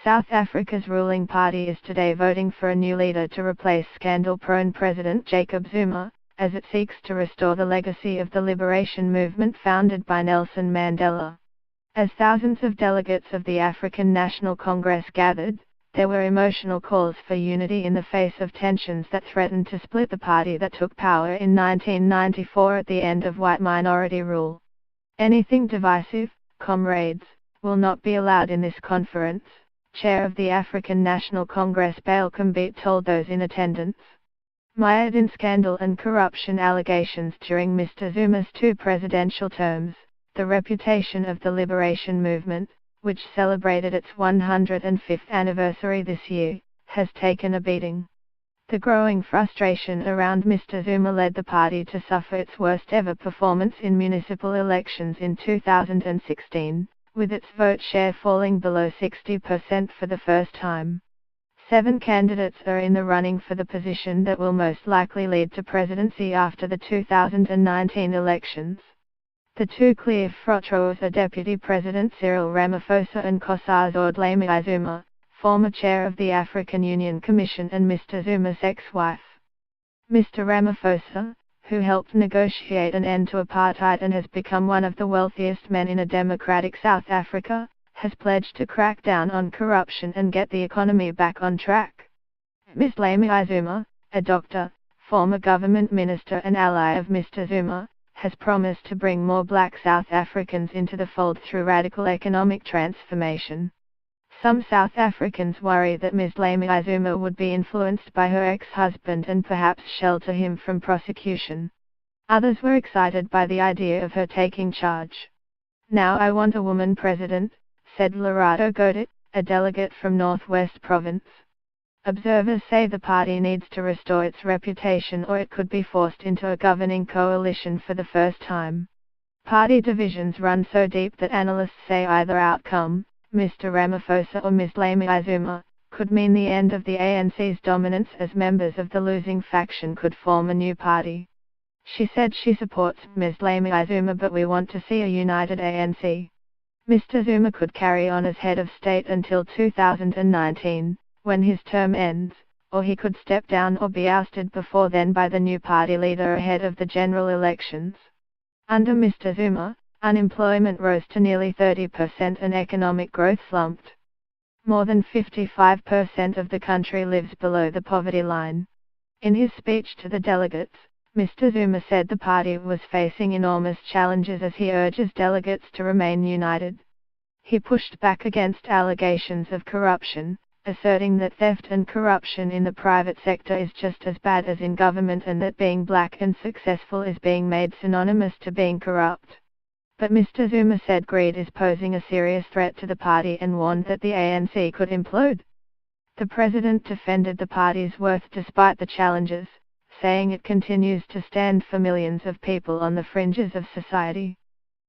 South Africa's ruling party is today voting for a new leader to replace scandal-prone President Jacob Zuma, as it seeks to restore the legacy of the liberation movement founded by Nelson Mandela. As thousands of delegates of the African National Congress gathered, there were emotional calls for unity in the face of tensions that threatened to split the party that took power in 1994 at the end of white minority rule. Anything divisive, comrades, will not be allowed in this conference, Chair of the African National Congress Bail Combete told those in attendance. Mired in scandal and corruption allegations during Mr. Zuma's 2 presidential terms, the reputation of the liberation movement, which celebrated its 105th anniversary this year, has taken a beating. The growing frustration around Mr. Zuma led the party to suffer its worst ever performance in municipal elections in 2016, with its vote share falling below 60% for the first time. 7 candidates are in the running for the position that will most likely lead to presidency after the 2019 elections. The 2 clear front-runners are Deputy President Cyril Ramaphosa and Nkosazana Dlamini Zuma, former chair of the African Union Commission and Mr. Zuma's ex-wife. Mr. Ramaphosa, who helped negotiate an end to apartheid and has become one of the wealthiest men in a democratic South Africa, has pledged to crack down on corruption and get the economy back on track. Ms. Dlamini Zuma, a doctor, former government minister and ally of Mr. Zuma, has promised to bring more black South Africans into the fold through radical economic transformation. Some South Africans worry that Ms. Dlamini Zuma would be influenced by her ex-husband and perhaps shelter him from prosecution. Others were excited by the idea of her taking charge. "Now I want a woman president," said Lerato Godit, a delegate from Northwest Province. Observers say the party needs to restore its reputation or it could be forced into a governing coalition for the first time. Party divisions run so deep that analysts say either outcome, Mr. Ramaphosa or Ms. Dlamini Zuma, could mean the end of the ANC's dominance, as members of the losing faction could form a new party. She said she supports Ms. Dlamini Zuma, but we want to see a united ANC. Mr. Zuma could carry on as head of state until 2019, when his term ends, or he could step down or be ousted before then by the new party leader ahead of the general elections. Under Mr. Zuma, unemployment rose to nearly 30% and economic growth slumped. More than 55% of the country lives below the poverty line. In his speech to the delegates, Mr. Zuma said the party was facing enormous challenges as he urges delegates to remain united. He pushed back against allegations of corruption, asserting that theft and corruption in the private sector is just as bad as in government and that being black and successful is being made synonymous to being corrupt. But Mr. Zuma said greed is posing a serious threat to the party and warned that the ANC could implode. The president defended the party's worth despite the challenges, saying it continues to stand for millions of people on the fringes of society.